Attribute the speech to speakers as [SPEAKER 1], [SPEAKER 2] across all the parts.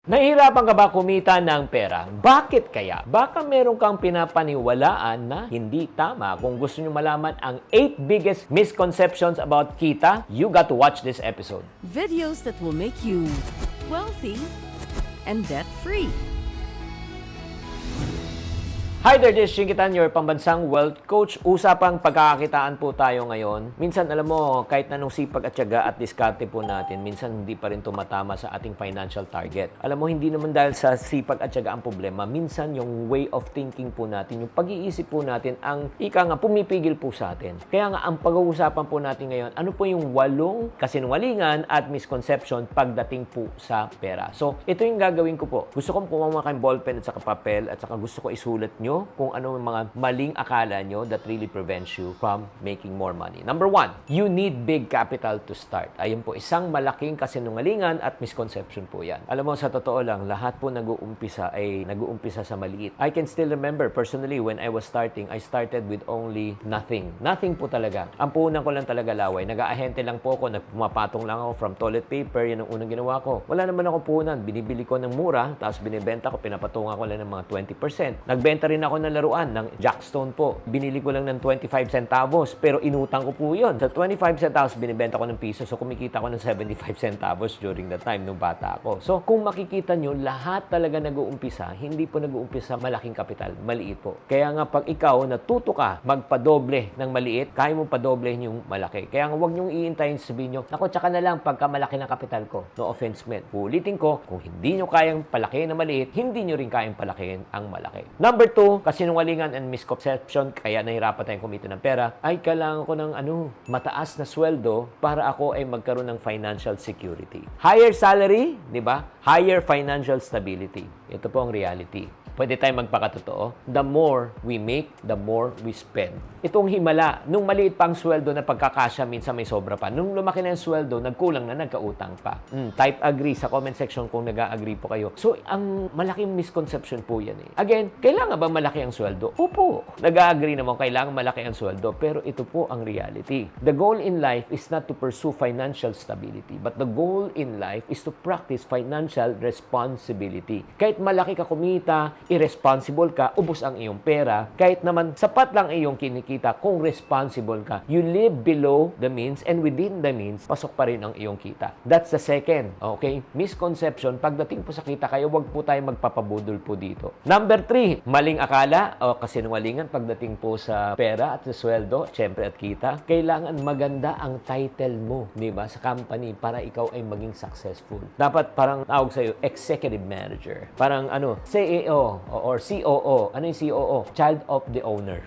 [SPEAKER 1] Nahihirapan ka ba kumita ng pera? Bakit kaya? Baka meron kang pinapaniwalaan na hindi tama. Kung gusto nyo malaman ang 8 biggest misconceptions about kita, you got to watch this episode.
[SPEAKER 2] Videos that will make you wealthy and debt-free.
[SPEAKER 1] Hi there, this is Shinkitan, your pambansang wealth coach. Usapang pagkakakitaan po tayo ngayon. Minsan, alam mo, kahit anong sipag at tiyaga at diskarte po natin, minsan hindi pa rin tumatama sa ating financial target. Alam mo, hindi naman dahil sa sipag at tiyaga ang problema. Minsan, yung way of thinking po natin, yung pag-iisip po natin, ang ika nga, pumipigil po sa atin. Kaya nga, ang pag-uusapan po natin ngayon, ano po yung 8 kasinungalingan at misconception pagdating po sa pera. So, ito yung gagawin ko po. Gusto kong kumuha kayong ballpen at saka papel at saka gusto ko isulat nyo kung ano yung mga maling akala nyo that really prevents you from making more money. Number 1, you need big capital to start. Ayun po, isang malaking kasinungalingan at misconception po yan. Alam mo, sa totoo lang, lahat po nag-uumpisa ay nag-uumpisa sa maliit. I can still remember, personally, when I was starting, I started with only nothing. Nothing po talaga. Ang puhunan ko lang talaga laway. Nag-aahente lang po ako, nagpumapatong lang ako from toilet paper, yan ang unang ginawa ko. Wala naman ako puhunan. Binibili ko ng mura, tapos binibenta ko, pinapatungan ko lang ng mga 20%. Nagbenta rin ako ng laruan ng Jackstone po. Binili ko lang ng 25 centavos pero inutang ko po yun. Sa 25 centavos, binibenta ko ng piso. So, kumikita ko ng 75 centavos during the time nung bata ako. So, kung makikita nyo, lahat talaga nag-uumpisa. Hindi po nag-uumpisa malaking kapital. Maliit po. Kaya nga, pag ikaw natuto ka magpadoble ng maliit, kaya mo padoblehin yung malaki. Kaya nga, huwag nyong iintayin sabihin nyo, ako, tsaka na lang pagka malaki ng kapital ko. No offense meant. Ulitin ko, kung hindi nyo kayang palakihin na maliit, hindi nyo rin kayang palakihin ang malaki. Number 2, kasinungalingan and misconception, kaya nahirapan tayong kumita ng pera, ay kailangan ko ng mataas na sweldo para ako ay magkaroon ng financial security. Higher salary, di ba? Higher financial stability. Ito po ang reality. Pwede tayong magpakatotoo. The more we make, the more we spend. Itong himala, nung maliit pang sweldo na pagkakasya, minsan may sobra pa. Nung lumaki na yung sweldo, nagkulang na, nagkautang pa. Type agree sa comment section kung nag-agree po kayo. So, ang malaking misconception po yan eh. Again, kailangan ba malaki ang sweldo? Opo. Nag-agree naman, kailangan malaki ang sweldo. Pero ito po ang reality. The goal in life is not to pursue financial stability, but the goal in life is to practice financial responsibility. Kahit malaki ka kumita, irresponsible ka, ubos ang iyong pera. Kahit naman sapat lang iyong kinikita, kung responsible ka, you live below the means and within the means, pasok pa rin ang iyong kita. That's the second, okay? Misconception, pagdating po sa kita kayo, wag po tayo magpapabudol po dito. Number 3, maling akala o kasinungalingan pagdating po sa pera at sa sweldo, syempre at kita. Kailangan maganda ang title mo, di ba, sa company para ikaw ay maging successful. Dapat parang tawag sa'yo, executive manager. Parang CEO or COO. Ano yung COO? Child of the owner.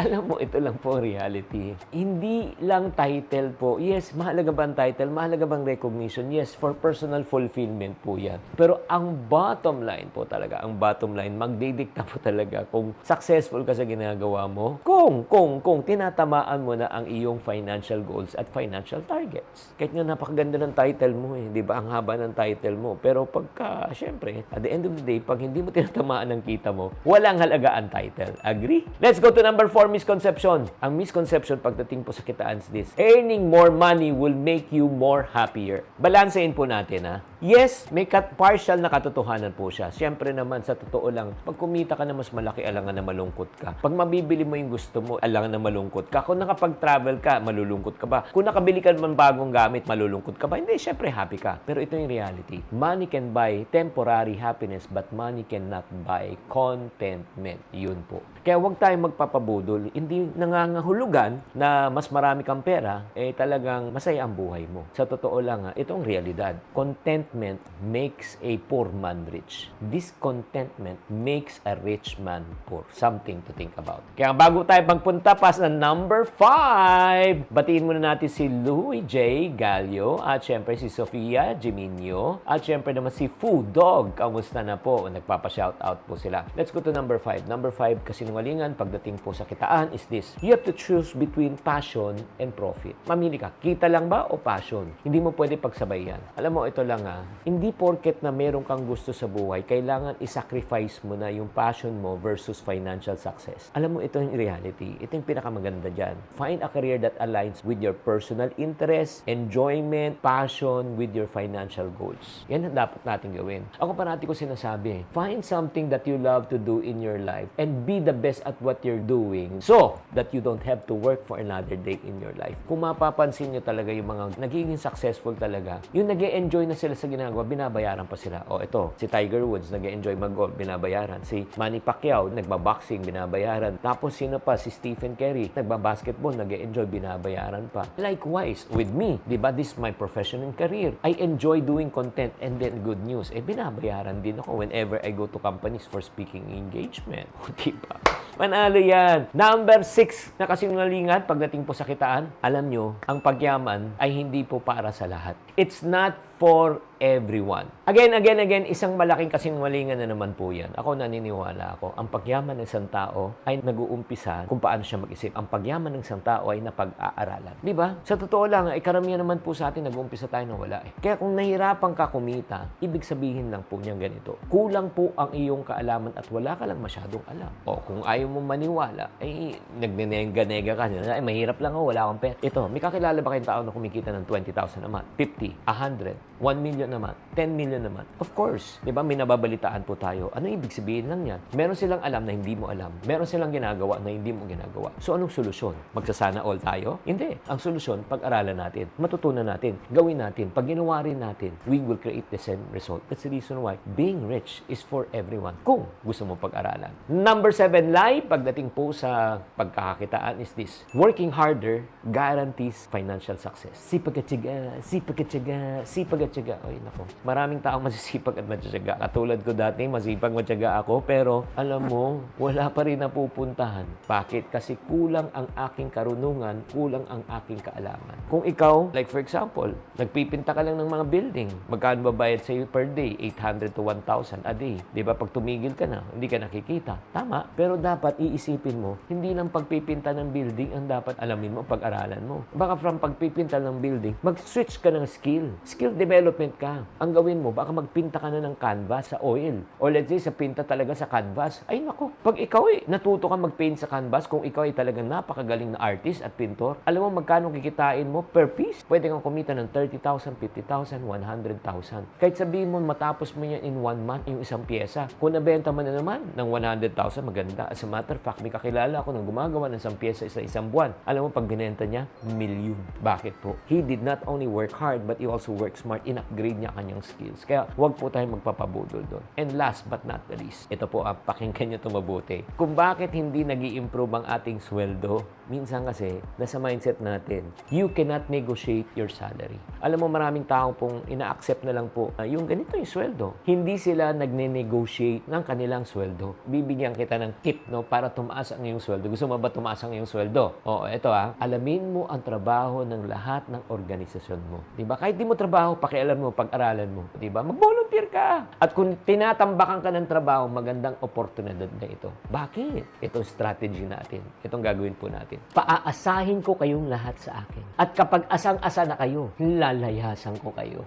[SPEAKER 1] Alam mo, ito lang po ang reality. Hindi lang title po. Yes, mahalaga ba ang title? Mahalaga bang recognition? Yes, for personal fulfillment po yan. Pero ang bottom line po talaga, ang bottom line, magdidikta po talaga kung successful ka sa ginagawa mo, kung tinatamaan mo na ang iyong financial goals at financial targets. Kahit nga napakaganda ng title mo eh, di ba? Ang haba ng title mo. Pero pagka, syempre, at the end of the day, pag hindi mo tinatamaan ng kita mo, walang halaga ang title. Agree? Let's go to number 4, misconception. Ang misconception pagdating po sa kitaan is this: earning more money will make you more happier. Balansein po natin, ha? Yes, may partial na katotohanan po siya. Siyempre naman, sa totoo lang, pag kumita ka na mas malaki, alangan na malungkot ka. Pag mabibili mo yung gusto mo, alangan na malungkot ka. Kung nakapag-travel ka, malulungkot ka ba? Kung nakabili ka naman bagong gamit, malulungkot ka ba? Hindi, siyempre happy ka. Pero ito yung reality. Money can buy temporary happiness, but money cannot buy contentment. Yun po. Kaya huwag tayong magpapabudol. Hindi nangangahulugan na mas marami kang pera, eh talagang masaya ang buhay mo. Sa totoo lang, ito ang realidad. Contentment makes a poor man rich. Discontentment makes a rich man poor. Something to think about. Kaya bago tayo magpunta pa sa number 5, batiin muna natin si Louie J. Gallio at syempre si Sofia Geminio at syempre naman si Food Dog. Kamusta na po? Nagpapa-shoutout po sila. Let's go to number 5. Number 5, kasinungalingan pagdating po sa kitaan is this: you have to choose between passion and profit. Mamili ka. Kita lang ba o passion? Hindi mo pwede pagsabay yan. Alam mo, ito lang hindi porket na meron kang gusto sa buhay, kailangan i-sacrifice mo na yung passion mo versus financial success. Alam mo, ito yung reality. Ito yung pinakamaganda dyan. Find a career that aligns with your personal interest, enjoyment, passion, with your financial goals. Yan ang dapat natin gawin. Ako parati ko sinasabi, find something that you love to do in your life and be the best at what you're doing so that you don't have to work for another day in your life. Kung mapapansin nyo talaga yung mga nagiging successful talaga, yung nag-e-enjoy na sila sa ginagawa, binabayaran pa sila. O ito, si Tiger Woods, nag-e-enjoy mag-golf, binabayaran. Si Manny Pacquiao, nagbaboxing, binabayaran. Tapos sino pa? Si Stephen Curry, nagbabasketball, nag-e-enjoy, binabayaran pa. Likewise, with me, di ba, this is my profession and career. I enjoy doing content and then good news. Binabayaran din ako whenever I go to companies for speaking engagement. O, di ba? Manalo yan. Number 6 na kasinungalingan pagdating po sa kitaan. Alam nyo, ang pagyaman ay hindi po para sa lahat. It's not for everyone. Again, isang malaking kasinungalingan na naman po yan. Ako naniniwala ako, ang pagyaman ng isang tao ay nag-uumpisa kung paano siya mag-isip. Ang pagyaman ng isang tao ay napag-aaralan. Di ba? Sa totoo lang, karamihan naman po sa atin, nag-uumpisa tayo na wala eh. Kaya kung nahirapan ka kumita, ibig sabihin lang po niyang ganito. Kulang po ang iyong kaalaman at wala ka lang masyadong alam. O kung ayaw mo maniwala, ay nagnenega-nega ka niya. Ay, mahirap lang ako, wala akong pera. Ito, may kakilala ba kayong tao na kumikita ng 20,000 a month? 50, 100, 1 million naman, 10 million naman. Of course, di ba, may nababalitaan po tayo. Ano ibig sabihin lang yan? Meron silang alam na hindi mo alam. Meron silang ginagawa na hindi mo ginagawa. So, anong solusyon? Magsasana all tayo? Hindi. Ang solusyon, pag-aralan natin. Matutunan natin. Gawin natin. Pag ginawa rin natin, we will create the same result. That's the reason why being rich is for everyone. Kung gusto mo pag-aralan. Number 7 lie, pagdating po sa pagkakakitaan is this. Working harder guarantees financial success. Sipag at tiyaga, sipag at tiyaga, sipag at tiyaga. Ay, nako. Maraming taong masisipag at matyaga. Katulad ko dati, masipag matyaga ako, pero alam mo, wala pa rin napupuntahan. Bakit? Kasi kulang ang aking karunungan, kulang ang aking kaalaman. Kung ikaw, like for example, nagpipinta ka lang ng mga building, magkano ba bayad sa'yo per day? 800 to 1,000 a day. Di ba? Pag tumigil ka na, hindi ka nakikita. Tama. Pero dapat iisipin mo, hindi lang pagpipinta ng building ang dapat alamin mo, pag-aralan mo. Baka from pagpipinta ng building, mag-switch ka ng skill. Skill development ka. Ang gawin mo, baka magpinta ka na ng canvas sa oil. O let's say, sa pinta talaga sa canvas. Ay nako, pag ikaw natuto ka mag-paint sa canvas, kung ikaw ay talagang napakagaling na artist at pintor, alam mo magkano kikitain mo per piece? Pwede kang kumita ng 30,000, 50,000, 100,000. Kahit sabihin mo, matapos mo yan in 1 month yung isang pyesa. Kung nabenta mo na naman ng 100,000, maganda. As a matter of fact, may kakilala ako nang gumagawa ng isang pyesa sa isang buwan. Alam mo, pag binenta niya, milyon. Bakit po? He did not only work hard, but he also worked smart. In-upgrade niya kanyang skills. Kaya, huwag po tayong magpapabudol doon. And last but not the least, ito po, pakinggan niyo ito mabuti. Kung bakit hindi nag-i-improve ang ating sweldo, minsan kasi, nasa mindset natin, you cannot negotiate your salary. Alam mo, maraming tao pong ina-accept na lang po, yung ganito yung sweldo. Hindi sila nagne-negotiate ng kanilang sweldo. Bibigyan kita ng tip, no, para tumaas ang iyong sweldo. Gusto mo ba tumaas ang iyong sweldo? O, ito alamin mo ang trabaho ng lahat ng organisasyon mo. Diba? Kahit di mo trabaho, pakialam mo, pag-aralan mo. Diba? Mag-volunteer ka. At kung tinatambakan ka ng trabaho, magandang oportunidad na ito. Bakit? Itong strategy natin. Itong gagawin po natin. Paaasahin ko kayong lahat sa akin. At kapag asang-asa na kayo, lalayasan ko kayo.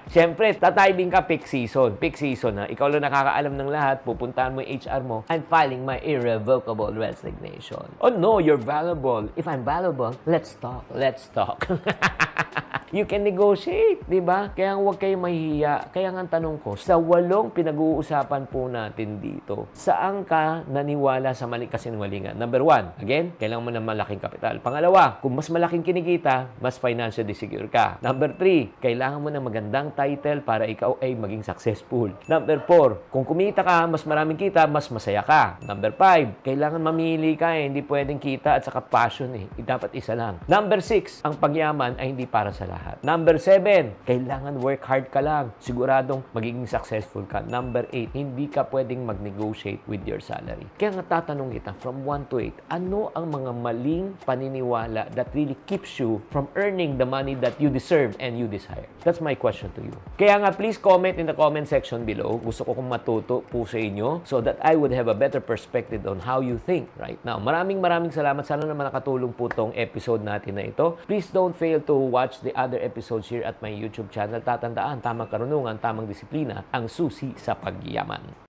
[SPEAKER 1] Siyempre, tatybing ka peak season. Peak season, ikaw lang nakakaalam ng lahat, pupuntahan mo yung HR mo, I'm filing my irrevocable resignation. Oh no, you're valuable. If I'm valuable, let's talk. Let's talk. You can negotiate, di ba? Kaya huwag kayong mahihiya. Kaya nga ang tanong ko, sa 8 pinag-uusapan po natin dito, saan ka naniwala sa mali kasinungalingan? Number 1, again, kailangan mo ng malaking kapital. Pangalawa, kung mas malaking kinikita, mas financially secure ka. Number 3, kailangan mo ng magandang title para ikaw ay maging successful. Number 4, kung kumita ka, mas maraming kita, mas masaya ka. Number 5, kailangan mamili ka hindi pwedeng kita at saka passion Dapat isa lang. Number 6, ang pagyaman ay hindi para sa lahat. Number 7, kailangan work hard ka lang. Siguradong magiging successful ka. Number 8, hindi ka pwedeng mag-negotiate with your salary. Kaya nga tatanong kita, from 1 to 8, ano ang mga maling paniniwala that really keeps you from earning the money that you deserve and you desire? That's my question to you. Kaya nga, please comment in the comment section below. Gusto ko kung matuto po sa inyo so that I would have a better perspective on how you think right now. Maraming salamat. Sana naman nakatulong po tong episode natin na ito. Please don't fail to watch the other episodes here at my YouTube channel. Tatandaan, tamang karunungan, tamang disiplina, ang susi sa pagyaman.